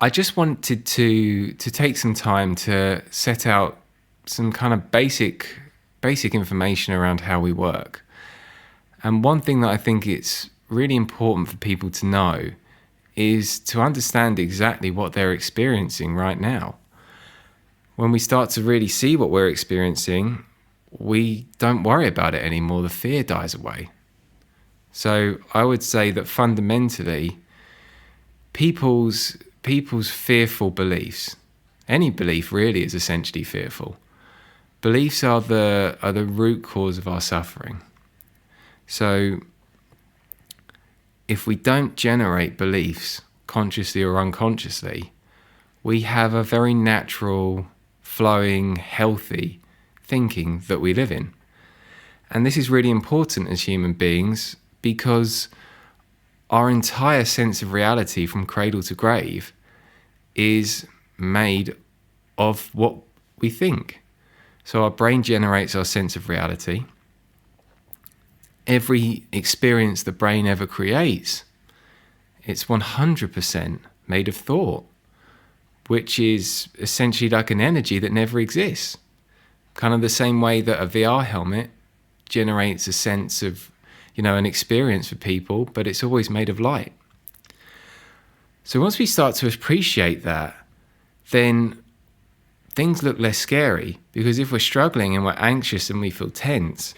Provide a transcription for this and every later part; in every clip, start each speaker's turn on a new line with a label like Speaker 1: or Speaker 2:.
Speaker 1: I just wanted to take some time to set out some kind of basic information around how we work. And one thing that I think it's really important for people to know is to understand exactly what they're experiencing right now. When we start to really see what we're experiencing, we don't worry about it anymore. The fear dies away. So I would say that fundamentally, people's fearful beliefs, any belief really is essentially fearful. Beliefs are the root cause of our suffering. So if we don't generate beliefs consciously or unconsciously, we have a very natural, flowing, healthy thinking that we live in. And this is really important as human beings because our entire sense of reality from cradle to grave is made of what we think. So our brain generates our sense of reality. Every experience the brain ever creates, it's 100% made of thought, which is essentially like an energy that never exists. Kind of the same way that a VR helmet generates a sense of, an experience for people, but it's always made of light. So once we start to appreciate that, then things look less scary, because if we're struggling and we're anxious and we feel tense,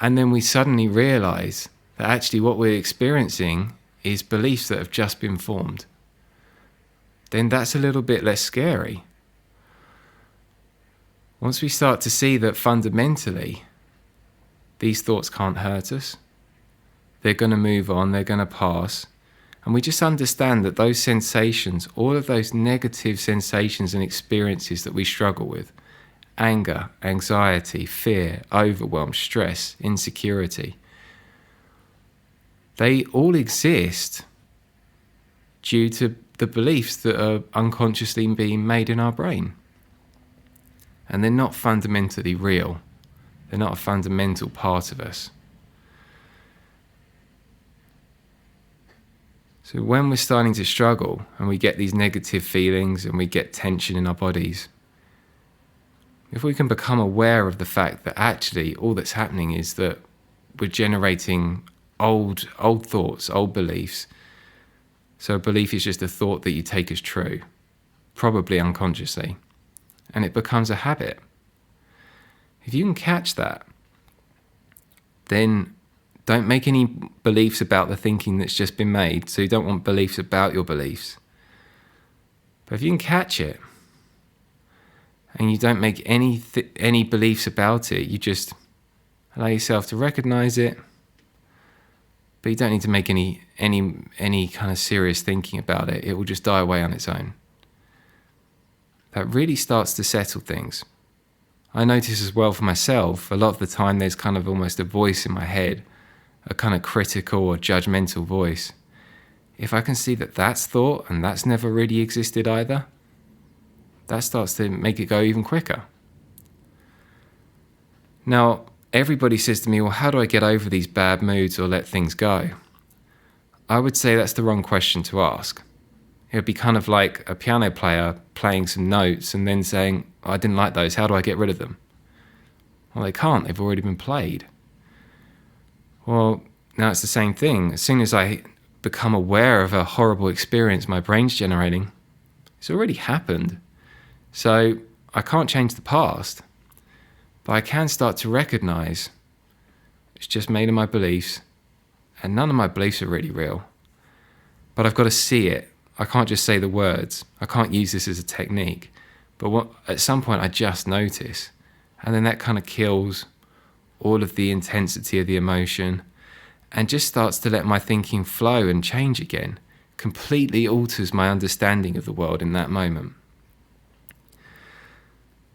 Speaker 1: and then we suddenly realize that actually what we're experiencing is beliefs that have just been formed, then that's a little bit less scary. Once we start to see that fundamentally these thoughts can't hurt us, they're going to move on, they're going to pass, and we just understand that those sensations, all of those negative sensations and experiences that we struggle with, anger, anxiety, fear, overwhelm, stress, insecurity, they all exist due to the beliefs that are unconsciously being made in our brain. And they're not fundamentally real. They're not a fundamental part of us. So when we're starting to struggle and we get these negative feelings and we get tension in our bodies, if we can become aware of the fact that actually all that's happening is that we're generating old thoughts, old beliefs. So a belief is just a thought that you take as true, probably unconsciously, and it becomes a habit. If you can catch that, then don't make any beliefs about the thinking that's just been made. So you don't want beliefs about your beliefs. But if you can catch it, and you don't make any beliefs about it, you just allow yourself to recognize it, but you don't need to make any kind of serious thinking about it. It will just die away on its own. That really starts to settle things. I notice as well for myself, a lot of the time there's kind of almost a voice in my head, a kind of critical or judgmental voice. If I can see that that's thought and that's never really existed either, that starts to make it go even quicker. Now, everybody says to me, well, how do I get over these bad moods or let things go? I would say that's the wrong question to ask. It would be kind of like a piano player playing some notes and then saying, I didn't like those, how do I get rid of them? Well, they can't, they've already been played. Well, now it's the same thing. As soon as I become aware of a horrible experience my brain's generating, it's already happened. So I can't change the past, but I can start to recognize it's just made of my beliefs, and none of my beliefs are really real. But I've got to see it. I can't just say the words. I can't use this as a technique. But at some point I just notice, and then that kind of kills all of the intensity of the emotion and just starts to let my thinking flow and change again. Completely alters my understanding of the world in that moment.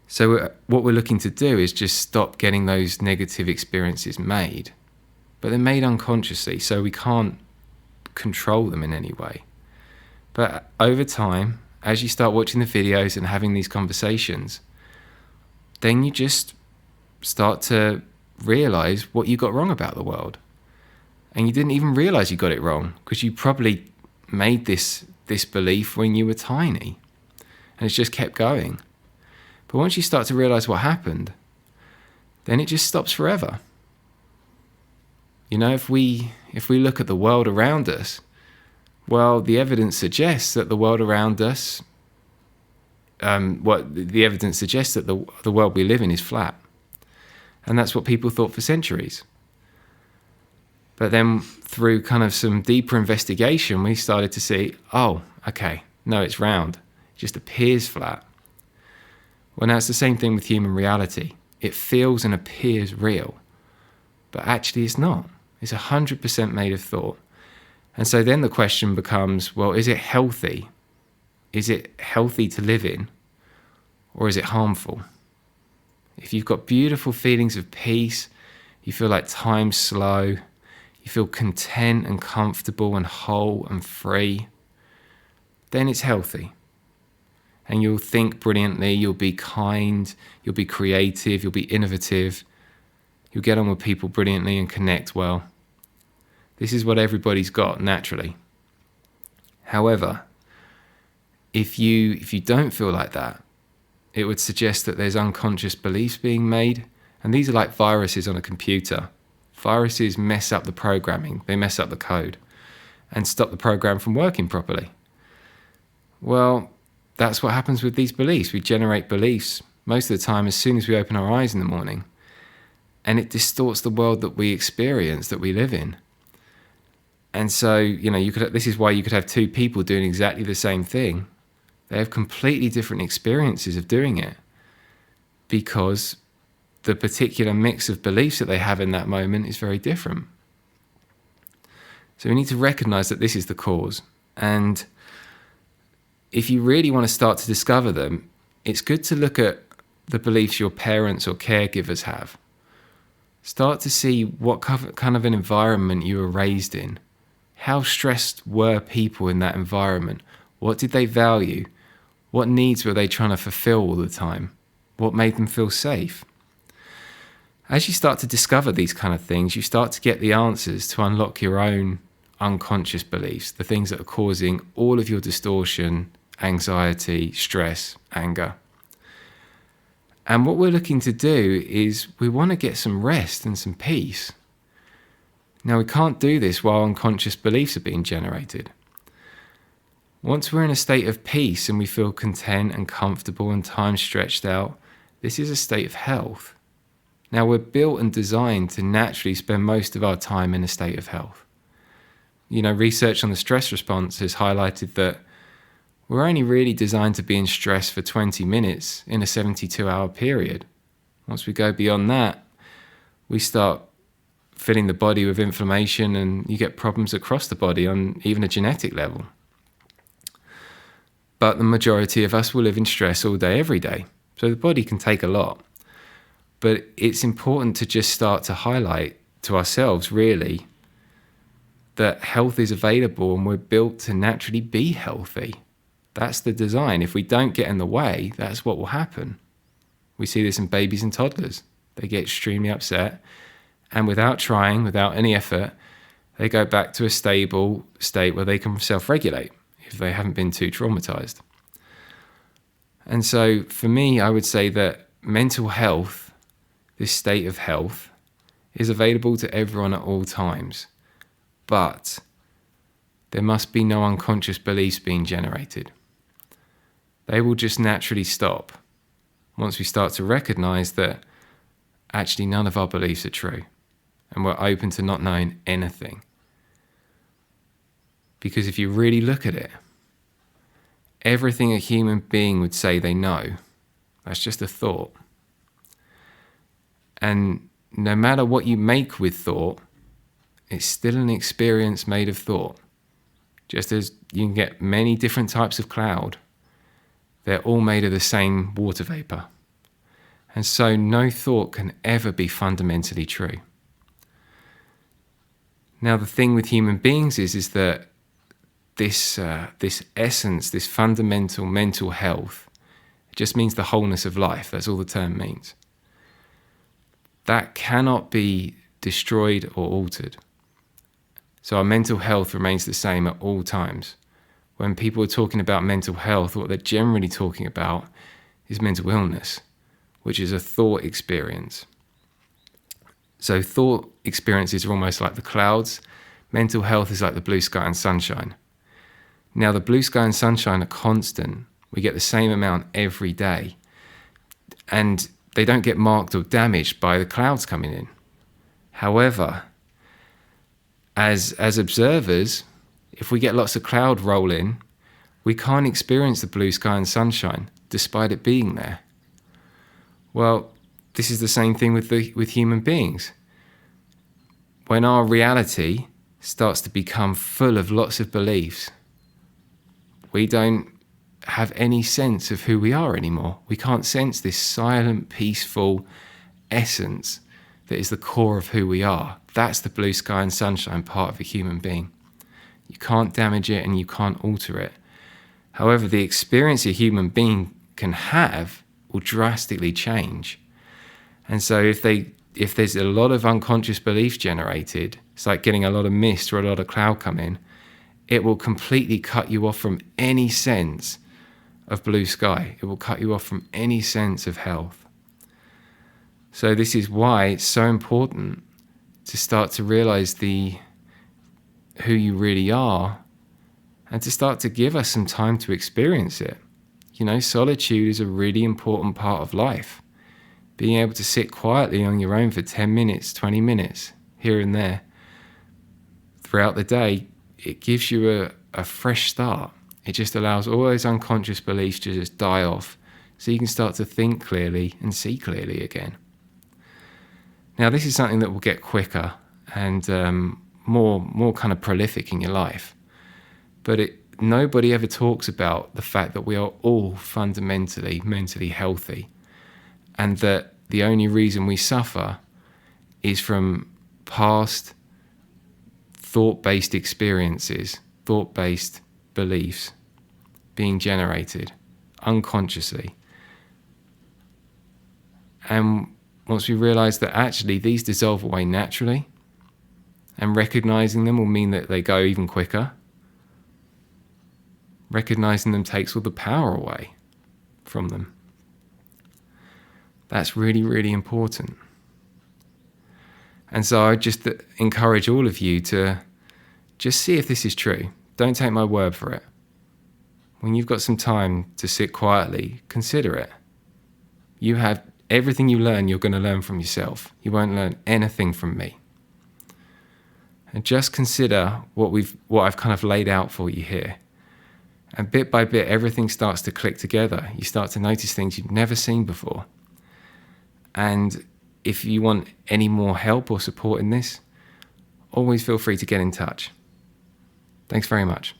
Speaker 1: So what we're looking to do is just stop getting those negative experiences made, but they're made unconsciously, so we can't control them in any way. But over time, as you start watching the videos and having these conversations, then you just start to realize what you got wrong about the world. And you didn't even realize you got it wrong because you probably made this this belief when you were tiny, and it's just kept going. But once you start to realize what happened, then it just stops forever. You know, if we look at the world around us, well, the evidence suggests that the world around us, the evidence suggests that the world we live in is flat. And that's what people thought for centuries. But then through kind of some deeper investigation, we started to see, oh, okay, no, it's round. It just appears flat. Well, now it's the same thing with human reality. It feels and appears real, but actually it's not. It's 100% made of thought. And so then the question becomes, well, is it healthy? Is it healthy to live in, or is it harmful? If you've got beautiful feelings of peace, you feel like time's slow, you feel content and comfortable and whole and free, then it's healthy. And you'll think brilliantly, you'll be kind, you'll be creative, you'll be innovative, you'll get on with people brilliantly and connect well. This is what everybody's got naturally. However, if you don't feel like that, it would suggest that there's unconscious beliefs being made, and these are like viruses on a computer. Viruses mess up the programming, they mess up the code, and stop the program from working properly. Well, that's what happens with these beliefs. We generate beliefs most of the time as soon as we open our eyes in the morning, and it distorts the world that we experience, that we live in. And so, you know, this is why you could have two people doing exactly the same thing. They have completely different experiences of doing it because the particular mix of beliefs that they have in that moment is very different. So we need to recognize that this is the cause. And if you really want to start to discover them, it's good to look at the beliefs your parents or caregivers have. Start to see what kind of an environment you were raised in. How stressed were people in that environment? What did they value? What needs were they trying to fulfill all the time? What made them feel safe? As you start to discover these kind of things, you start to get the answers to unlock your own unconscious beliefs, the things that are causing all of your distortion, anxiety, stress, anger. And what we're looking to do is we want to get some rest and some peace. Now, we can't do this while unconscious beliefs are being generated. Once we're in a state of peace and we feel content and comfortable and time stretched out, this is a state of health. Now, we're built and designed to naturally spend most of our time in a state of health. You know, research on the stress response has highlighted that we're only really designed to be in stress for 20 minutes in a 72-hour period. Once we go beyond that, we start filling the body with inflammation and you get problems across the body on even a genetic level. But the majority of us will live in stress all day, every day. So the body can take a lot. But it's important to just start to highlight to ourselves, really, that health is available and we're built to naturally be healthy. That's the design. If we don't get in the way, that's what will happen. We see this in babies and toddlers. They get extremely upset, and without trying, without any effort, they go back to a stable state where they can self-regulate if they haven't been too traumatized. And so for me, I would say that mental health, this state of health, is available to everyone at all times. But there must be no unconscious beliefs being generated. They will just naturally stop once we start to recognize that actually none of our beliefs are true and we're open to not knowing anything. Because if you really look at it, everything a human being would say they know, that's just a thought. And no matter what you make with thought, it's still an experience made of thought. Just as you can get many different types of cloud, they're all made of the same water vapor. And so no thought can ever be fundamentally true. Now, the thing with human beings is that this essence, this fundamental mental health, it just means the wholeness of life. That's all the term means. That cannot be destroyed or altered. So our mental health remains the same at all times. when people are talking about mental health, what they're generally talking about is mental illness, which is a thought experience. So thought experiences are almost like the clouds. Mental health is like the blue sky and sunshine. Now, the blue sky and sunshine are constant. We get the same amount every day. And they don't get marked or damaged by the clouds coming in. However, as observers, if we get lots of cloud roll in, we can't experience the blue sky and sunshine despite it being there. Well, this is the same thing with human beings. When our reality starts to become full of lots of beliefs, we don't have any sense of who we are anymore. We can't sense this silent, peaceful essence that is the core of who we are. That's the blue sky and sunshine part of a human being. You can't damage it and you can't alter it. However, the experience a human being can have will drastically change. And so if there's a lot of unconscious beliefs generated, it's like getting a lot of mist or a lot of cloud come in, it will completely cut you off from any sense of blue sky. It will cut you off from any sense of health. So this is why it's so important to start to realize who you really are and to start to give us some time to experience it. Solitude is a really important part of life. Being able to sit quietly on your own for 10 minutes, 20 minutes, here and there, throughout the day, it gives you a fresh start. It just allows all those unconscious beliefs to just die off so you can start to think clearly and see clearly again. Now, this is something that will get quicker and more kind of prolific in your life. But nobody ever talks about the fact that we are all fundamentally mentally healthy, and that the only reason we suffer is from past thought-based experiences, thought-based beliefs being generated unconsciously. And once we realize that actually these dissolve away naturally, and recognizing them will mean that they go even quicker, recognizing them takes all the power away from them. That's really, really important. And so I just encourage all of you to just see if this is true. Don't take my word for it. When you've got some time to sit quietly, consider it. You have everything you learn, you're going to learn from yourself. You won't learn anything from me. And just consider what I've kind of laid out for you here. And bit by bit, everything starts to click together. You start to notice things you've never seen before. And if you want any more help or support in this, always feel free to get in touch. Thanks very much.